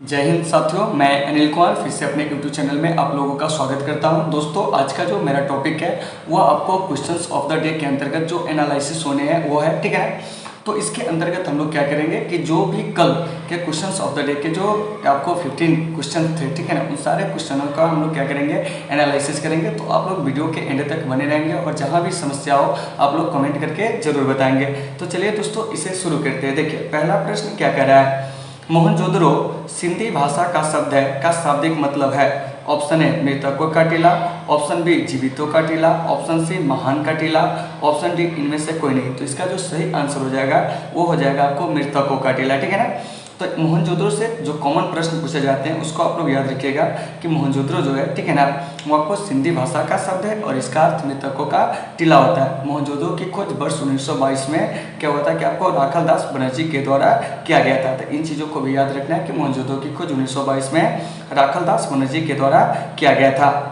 जय हिंद साथियों, मैं अनिल कुमार फिर से अपने YouTube चैनल में आप लोगों का स्वागत करता हूं। दोस्तों, आज का जो मेरा टॉपिक है वो आपको क्वेश्चंस ऑफ द डे के अंतर्गत जो एनालिसिस होने हैं वो है, ठीक है। तो इसके अंतर्गत हम लोग क्या करेंगे कि जो भी कल के क्वेश्चंस ऑफ द डे के जो आपको 15 क्वेश्चन थे, ठीक है ना, उन सारे क्वेश्चनों का हम लोग क्या करेंगे, एनालिसिस करेंगे। तो आप लोग वीडियो के एंड तक बने रहेंगे और जहाँ भी समस्या हो आप लोग कमेंट करके जरूर बताएंगे। तो चलिए दोस्तों, इसे शुरू करते हैं। देखिए, पहला प्रश्न क्या कह रहा है, मोहनजोदड़ो सिंधी भाषा का शब्द है का शाब्दिक मतलब है। ऑप्शन ए मृतकों का टीला, ऑप्शन बी जीवितों का टीला, ऑप्शन सी महान का टीला, ऑप्शन डी इनमें से कोई नहीं। तो इसका जो सही आंसर हो जाएगा वो हो जाएगा आपको मृतकों का टीला, ठीक है ना। तो मोहनजोदड़ो से जो कॉमन प्रश्न पूछे जाते हैं उसको आप लोग याद रखिएगा कि मोहनजोदड़ो जो है, ठीक है ना, वो आपको सिंधी भाषा का शब्द है और इसका अर्थ मृतकों का टीला होता है। मोहनजोदड़ो की खोज वर्ष 1922 में क्या हुआ था कि आपको राखालदास बनर्जी के द्वारा किया गया था। तो इन चीज़ों को भी याद रखना है कि मोहनजोदड़ो की खोज 1922 में राखालदास बनर्जी के द्वारा किया गया था।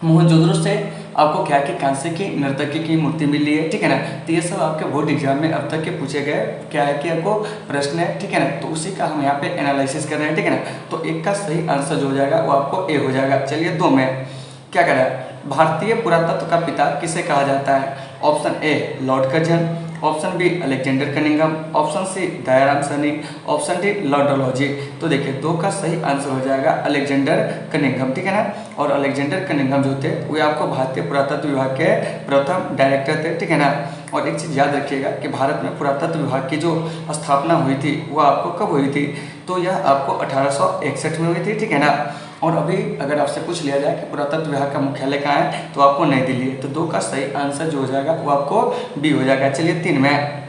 मोहनजोदड़ो से आपको क्या कि कांसे की नर्तकी की मूर्ति मिली है, ठीक है ना। तो ये सब आपके बोर्ड एग्जाम में अब तक के पूछे गए क्या है कि आपको प्रश्न है, ठीक है ना। तो उसी का हम यहाँ पे एनालिसिस कर रहे हैं, ठीक है ना। तो एक का सही आंसर जो हो जाएगा वो आपको ए हो जाएगा। चलिए, दो में क्या कह रहा है, भारतीय पुरातत्व का पिता किसे कहा जाता है। Option A Lord Curzon, option B Alexander Cunningham, option C Dayaram Saini, option D Lord Dalhousie. तो देखिए, दो का सही आंसर हो जाएगा अलेक्जेंडर कनिंघम, ठीक है ना। और अलेक्जेंडर कनिंघम जो थे वे आपको भारतीय पुरातत्व विभाग के प्रथम डायरेक्टर थे, ठीक है ना। और एक चीज़ याद रखिएगा कि भारत में पुरातत्व विभाग की जो स्थापना हुई थी वो आपको कब हुई थी, तो यह आपको 1861 में हुई थी, ठीक है ना। और अभी अगर आपसे पूछ लिया जाए कि पुरातत्व विभाग का मुख्यालय कहाँ है, तो आपको नई दिल्ली है। तो दो का सही आंसर जो हो जाएगा वो आपको बी हो जाएगा। चलिए, तीन में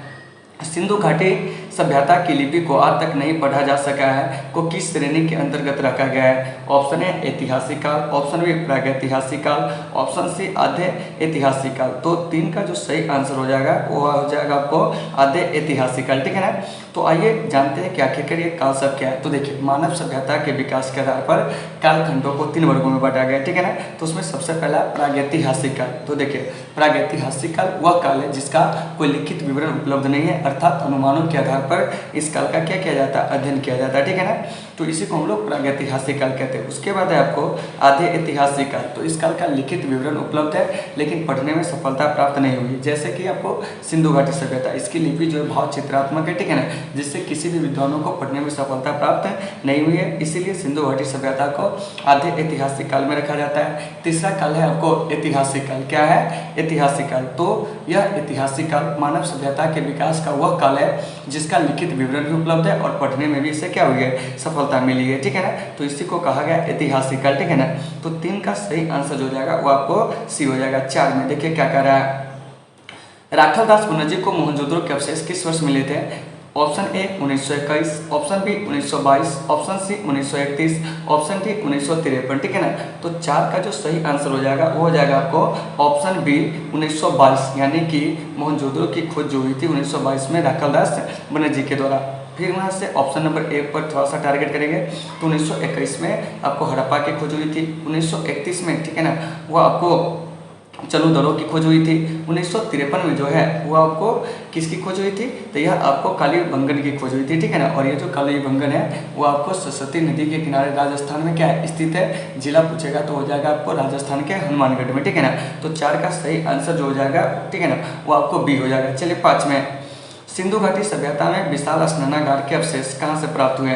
सिंधु घाटी सभ्यता की लिपि को आज तक नहीं पढ़ा जा सका है को किस श्रेणी के अंतर्गत रखा गया है। ऑप्शन ए ऐतिहासिक काल, ऑप्शन बी प्रागैतिहासिक काल, ऑप्शन सी आधे ऐतिहासिक काल। तो तीन का जो सही आंसर हो जाएगा वो हो जाएगा आपको आधे ऐतिहासिक काल, ठीक है ना। तो आइए जानते हैं कि आखिरकार ये काल शब्द क्या है। तो देखिए, मानव सभ्यता के विकास के आधार पर कालखंडों को 3 वर्गों में बांटा गया, ठीक है ना। तो उसमें सबसे पहला प्रागैतिहासिक काल। तो देखिए, प्रागैतिहासिक काल वह काल है जिसका कोई लिखित विवरण उपलब्ध नहीं है, अर्थात अनुमानों के आधार पर इस काल का क्या किया जाता है, अध्ययन किया जाता है, ठीक है ना। तो इसी को हम लोग प्रागैतिहासिक काल कहते हैं। उसके बाद है आपको आधे ऐतिहासिक काल। तो इस काल का लिखित विवरण उपलब्ध है लेकिन पढ़ने में सफलता प्राप्त नहीं हुई। जैसे कि आपको सिंधु घाटी सभ्यता, इसकी लिपि जो है भाव चित्रात्मक है, ठीक है ना, जिससे किसी भी विद्वानों को पढ़ने में सफलता प्राप्त नहीं हुई है। इसीलिए सिंधु घाटी सभ्यता को आधे ऐतिहासिक काल में रखा जाता है। तीसरा काल है आपको ऐतिहासिक काल। क्या है, ऐतिहासिक काल। तो यह ऐतिहासिक काल मानव सभ्यता के विकास का वह काल है जिसका लिखित विवरण भी उपलब्ध है और पढ़ने में भी इसे क्या हुई है, सफलता मिली है, ठीक है ना। तो इसी को कहा गया ऐतिहासिक काल, ठीक है ना। तो तीन का सही आंसर जो हो जाएगा वो आपको सी हो जाएगा। चार में देखिए क्या कह रहा है, राखालदास बनर्जी को मोहनजोदड़ो के अवशेष किस वर्ष मिले थे। Option A 1921, option B 1922, option C 1931, option D 1953, ठीक है ना। तो चार का जो सही आंसर हो जाएगा वो हो जाएगा आपको ऑप्शन बी 1922, यानी कि मोहनजोदड़ो की खोज जो हुई थी 1922 में राखालदास बनर्जी के द्वारा। फिर वहाँ से ऑप्शन नंबर ए पर थोड़ा सा टारगेट करेंगे तो 1921 में आपको हड़प्पा की खोज हुई थी। 1931 में, ठीक है ना, वो आपको चलुदड़ों की खोज हुई थी। 1953 में जो है वो आपको किसकी खोज हुई थी, तो यह आपको कालीबंगन की खोज हुई थी, ठीक है ना। और ये जो कालीबंगन है वो आपको सरस्वती नदी के किनारे राजस्थान में क्या है, स्थित है। जिला पूछेगा तो हो जाएगा आपको राजस्थान के हनुमानगढ़ में, ठीक है ना। तो चार का सही आंसर जो हो जाएगा, ठीक है ना, वो आपको बी हो जाएगा। चलिए, पाँच में सिंधु घाटी सभ्यता में विशाल स्नानागार के अवशेष कहाँ से प्राप्त हुए।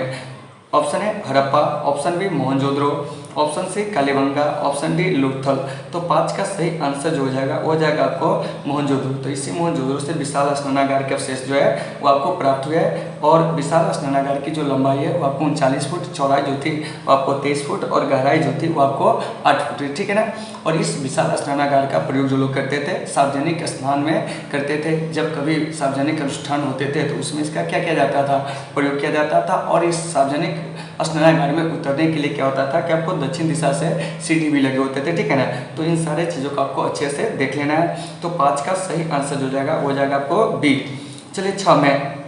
ऑप्शन है Harappa, option B Mohenjodaro, option C Kalibanga, option D Lothal. तो पाँच का सही आंसर जो हो जाएगा वो हो जाएगा आपको मोहनजोदड़ो। तो इसी मोहनजोदड़ो से विशाल स्नानागार के अवशेष जो है वो आपको प्राप्त हुए है। और विशाल स्नानागार की जो लंबाई है वो आपको 39 फुट, चौड़ाई जो थी वो आपको 23 फुट और गहराई जो थी वो आपको 8 फुट थी, ठीक है ना। और इस विशाल स्नानागार का प्रयोग जो लोग करते थे सार्वजनिक स्नान में करते थे। जब कभी सार्वजनिक अनुष्ठान होते थे तो उसमें इसका क्या किया जाता था, प्रयोग किया जाता था। और इस सार्वजनिक स्नानागार में उतरने के लिए क्या होता था कि आपको दक्षिण दिशा से सीढ़ी भी लगे होते थे, ठीक है ना। तो इन सारे चीज़ों को आपको अच्छे से देख लेना है। तो पाँच का सही आंसर जो हो जाएगा वो हो जाएगा आपको बी। चलिए, 6 में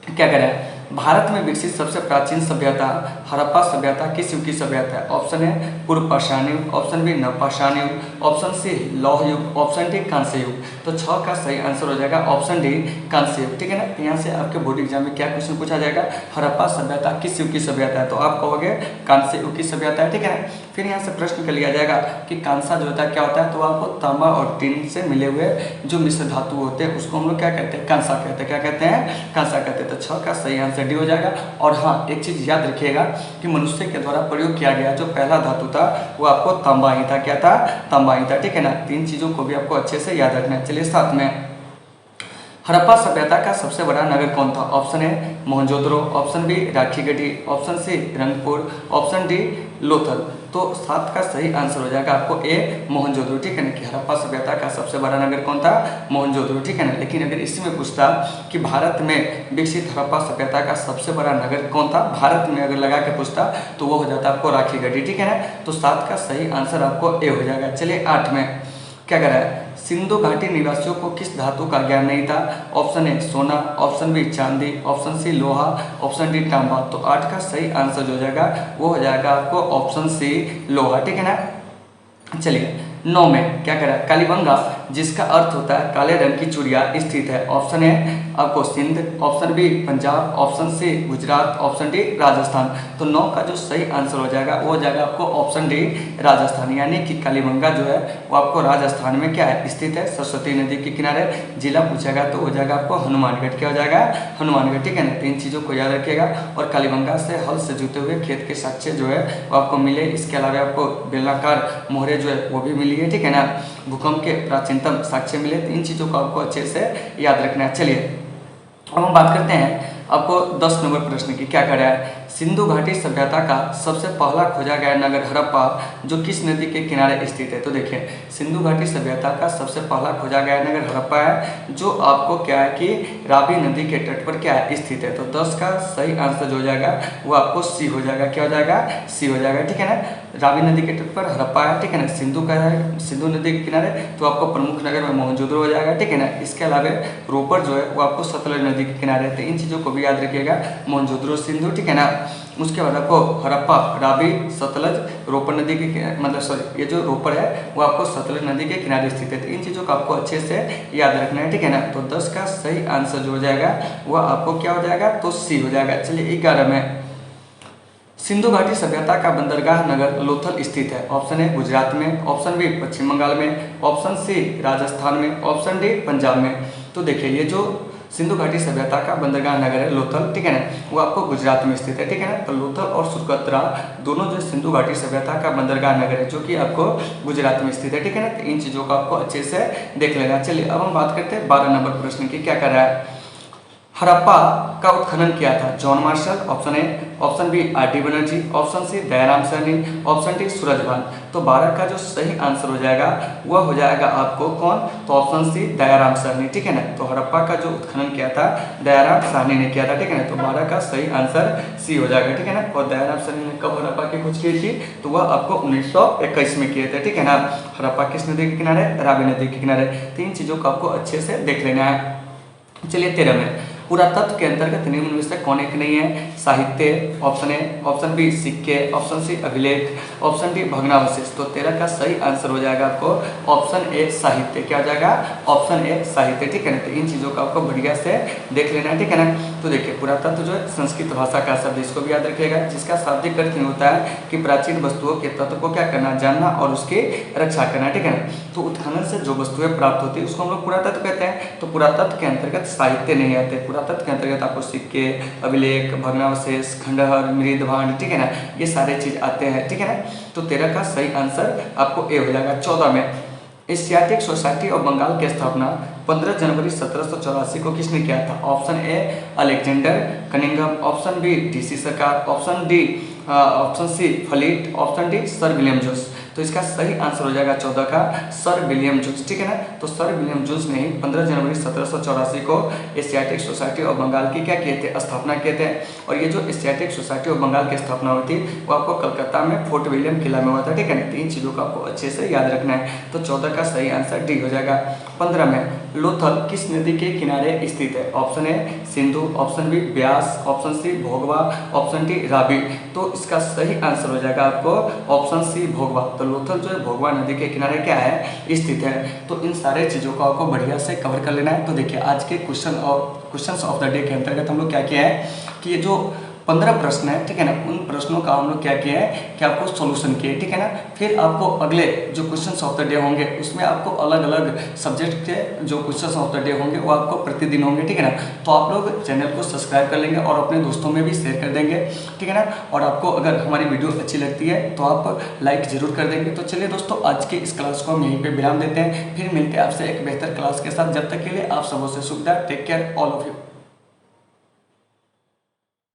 क्या करें, भारत में विकसित सबसे प्राचीन सभ्यता हड़प्पा सभ्यता किस युग की सभ्यता है? ऑप्शन है पूर्व पाषाण युग, ऑप्शन बी नवपाषाण युग, ऑप्शन सी लौह युग, ऑप्शन डी कांस्य युग। तो 6 का सही आंसर हो जाएगा ऑप्शन डी कांस्य युग, ठीक है ना। यहाँ से आपके बोर्ड एग्जाम में क्या क्वेश्चन पूछा जाएगा, हड़प्पा सभ्यता किस युग की सभ्यता है, तो आप कहोगे कांस्य युग की सभ्यता है, ठीक है ना। फिर यहाँ से प्रश्न कर लिया जाएगा कि कांसा जो होता है क्या होता है, तो आपको तांबा और टिन से मिले हुए जो मिश्र धातु होते हैं उसको हम लोग क्या कहते हैं, कांसा कहते हैं। क्या कहते हैं? कांसा कहते हैं। तो 6 का सही आंसर डी हो जाएगा। और हाँ, एक चीज याद रखिएगा कि मनुष्य के द्वारा प्रयोग किया गया जो पहला धातु था वो आपको तांबा ही था। क्या था? तांबा ही था, ठीक है ना। 3 चीजों को भी आपको अच्छे से याद रखना है। चलिए साथ में, हड़प्पा सभ्यता का सबसे बड़ा नगर कौन था? ऑप्शन है Mohenjodaro, option B Rakhigarhi, option C Rangpur, option D Lothal. तो 7 का सही आंसर हो जाएगा आपको ए मोहनजोदड़ो, ठीक है ना। कि हड़प्पा सभ्यता का सबसे बड़ा नगर कौन था? मोहनजोदड़ो, ठीक है ना। लेकिन अगर इसी में पूछता कि भारत में विकसित हड़प्पा सभ्यता का सबसे बड़ा नगर कौन था, भारत में अगर लगा के पूछता तो वो हो जाता आपको राखीगढ़ी, ठीक है ना। तो 7 का सही आंसर आपको ए हो जाएगा। चलिए 8 में क्या कह रहा है, सिंधु घाटी निवासियों को किस धातु का ज्ञान नहीं था? ऑप्शन ए सोना, ऑप्शन बी चांदी, ऑप्शन सी लोहा, ऑप्शन डी तांबा। तो 8 का सही आंसर जो हो जाएगा वो हो जाएगा आपको ऑप्शन सी लोहा, ठीक है ना। चलिए 9 में क्या कह रहा है, कालीबंगा जिसका अर्थ होता है काले रंग की चूड़िया स्थित है। ऑप्शन है आपको Sindh, option B Punjab, option C Gujarat, option D Rajasthan. तो 9 का जो सही आंसर हो जाएगा वो हो जाएगा आपको ऑप्शन डी राजस्थान। यानी कि कालीबंगा जो है वो आपको राजस्थान में क्या है, स्थित है, सरस्वती नदी के किनारे। जिला पूछेगा तो हो जाएगा आपको हनुमानगढ़। क्या हो जाएगा? हनुमानगढ़, ठीक है ना। 3 चीज़ों को याद रखिएगा। और कालीबंगा से हल से जुते हुए खेत के साक्ष्य जो है वो आपको मिले। इसके अलावा आपको बेलनाकार मोहरे जो है वो भी मिली है, ठीक है ना। भूकंप के प्राचीनतम साक्ष्य मिले। 3 चीज़ों को आपको अच्छे से याद रखना है। चलिए अब हम बात करते हैं आपको 10 नंबर प्रश्न की। क्या कर रहा है, सिंधु घाटी सभ्यता का सबसे पहला खोजा गया नगर हड़प्पा जो किस नदी के किनारे स्थित है? तो देखिए सिंधु घाटी सभ्यता का सबसे पहला खोजा गया नगर हड़प्पा है जो आपको क्या है कि रावी नदी के तट पर क्या है, स्थित है। तो 10 का सही आंसर जो हो जाएगा वो आपको सी हो जाएगा। क्या हो जाएगा? सी हो जाएगा, ठीक है ना। रावी नदी के तट पर हड़प्पा है, ठीक है ना। सिंधु का है, सिंधु नदी के किनारे तो आपको प्रमुख नगर में मोहनजोदड़ो हो जाएगा, ठीक है ना। इसके अलावा रोपर जो है वो आपको सतलज नदी के किनारे है। तो इन चीज़ों को भी याद रखिएगा, मोहनजोदड़ो सिंधु, ठीक है ना। उसके बाद आपको हड़प्पा रावी सतलज रोपर नदी के मतलब सॉरी ये जो रोपर है वो आपको सतलज नदी के किनारे स्थित है। तो इन चीज़ों को आपको अच्छे से याद रखना है, ठीक है ना। तो 10 का सही आंसर जो हो जाएगा वो आपको क्या हो जाएगा, तो सी हो जाएगा। चलिए 11 में, सिंधु घाटी सभ्यता का बंदरगाह नगर लोथल स्थित है। ऑप्शन है गुजरात में, ऑप्शन बी पश्चिम बंगाल में, ऑप्शन सी राजस्थान में, ऑप्शन डी पंजाब में। तो देखिए ये जो सिंधु घाटी सभ्यता का बंदरगाह नगर है लोथल, ठीक है ना, वो आपको गुजरात में स्थित है, ठीक है ना। तो लोथल और सुरकत्रा दोनों जो सिंधु घाटी सभ्यता का बंदरगाह नगर है जो कि आपको गुजरात में स्थित है, ठीक है ना। तो इन चीज़ों को आपको अच्छे से देख लेना। चलिए अब हम बात करते हैं 12 नंबर प्रश्न की। क्या कर रहा है, हड़प्पा का उत्खनन किया था John Marshall, option A, option B R D Banerjee, option C Dayaram Sahni, option D Surajbhan. तो 12 का जो सही आंसर हो जाएगा वह हो जाएगा आपको कौन, तो ऑप्शन सी दयाराम सरनी, ठीक है ना। तो हड़प्पा का जो उत्खनन किया था दयाराम सरनी ने किया था, ठीक है ना। तो 12 का सही आंसर सी हो जाएगा, ठीक है ना। और दयाराम सरनी ने कब हड़प्पा की खोज की थी, तो वह आपको 1921 में किए थे, ठीक है ना। हड़प्पा किस नदी के किनारे, रावी नदी के किनारे। 3 चीज़ों को आपको अच्छे से देख लेना है। चलिए 13 में, पुरातत्व के अंतर्गत निम्न में से कौन एक नहीं है, साहित्य, ऑप्शन ए, ऑप्शन बी सिक्के, ऑप्शन सी अभिलेख, ऑप्शन डी भग्नावशेष। तो 13 का सही आंसर हो जाएगा आपको ऑप्शन ए साहित्य। क्या हो जाएगा, ऑप्शन ए साहित्य, ठीक है ना। तो इन चीज़ों को आपको बढ़िया से देख लेना है, ठीक है ना। तो देखिए पुरातत्व जो है संस्कृत भाषा का शब्द, इसको भी याद रखिएगा, जिसका शाब्दिक अर्थ नहीं होता है कि प्राचीन वस्तुओं के तत्व को क्या करना, जानना और उसकी रक्षा करना, ठीक है ना। तो उत्खनन से जो वस्तुएं प्राप्त होती है उसको हम लोग पुरातत्व कहते हैं। तो पुरातत्व के अंतर्गत साहित्य नहीं आते, पुरातत्व के अंतर्गत आपको सिक्के, अभिलेख, भग्नावशेष, खंडहर, मृद भांड, ठीक है ना, ये सारे चीज आते हैं, ठीक है ना। तो 13 का सही आंसर आपको ए हो जाएगा। 14 में, एशियाटिक सोसाइटी ऑफ बंगाल की स्थापना 15 जनवरी 1784 को किसने किया था? Option A Alexander Cunningham, option B D C Sarkar, option D option C Fleet, option D sir William Jones. तो इसका सही आंसर हो जाएगा 14 का सर विलियम जोन्स, ठीक है ना। तो सर विलियम जोन्स ने 15 जनवरी 1784 को एशियाटिक सोसाइटी ऑफ बंगाल की क्या किए थे, स्थापना किए थे। और ये जो एशियाटिक सोसाइटी ऑफ बंगाल की स्थापना हुई थी वो आपको कलकत्ता में फोर्ट विलियम किला में हुआ था, ठीक है ना। 3 चीज़ों को आपको अच्छे से याद रखना है। तो 14 का सही आंसर डी हो जाएगा। 15 में, लोथल किस नदी के किनारे स्थित है? Option A Sindhu, option B Beas, option C Bhogava, option D Ravi. तो इसका सही आंसर हो जाएगा आपको ऑप्शन सी भोगवा। तो लोथल जो है भोगवा नदी के किनारे क्या है, स्थित है। तो इन सारे चीज़ों को आपको बढ़िया से कवर कर लेना है। तो देखिए आज के क्वेश्चंस ऑफ द डे के अंतर्गत हम लोग क्या किया है कि ये जो 15 प्रश्न है, ठीक है ना, उन प्रश्नों का हम लोग क्या किया है कि आपको सॉल्यूशन किए, ठीक है ना। फिर आपको अगले जो क्वेश्चंस ऑफ द डे होंगे उसमें आपको अलग अलग सब्जेक्ट के जो क्वेश्चंस ऑफ द डे होंगे वो आपको प्रतिदिन होंगे, ठीक है ना। तो आप लोग चैनल को सब्सक्राइब कर लेंगे और अपने दोस्तों में भी शेयर कर देंगे, ठीक है ना। और आपको अगर हमारी वीडियो अच्छी लगती है तो आप लाइक जरूर कर देंगे। तो चलिए दोस्तों, आज की इस क्लास को हम यहीं पर विराम देते हैं। फिर मिलते हैं आपसे एक बेहतर क्लास के साथ। जब तक के लिए आप सबों से सुविधा, take care all of you.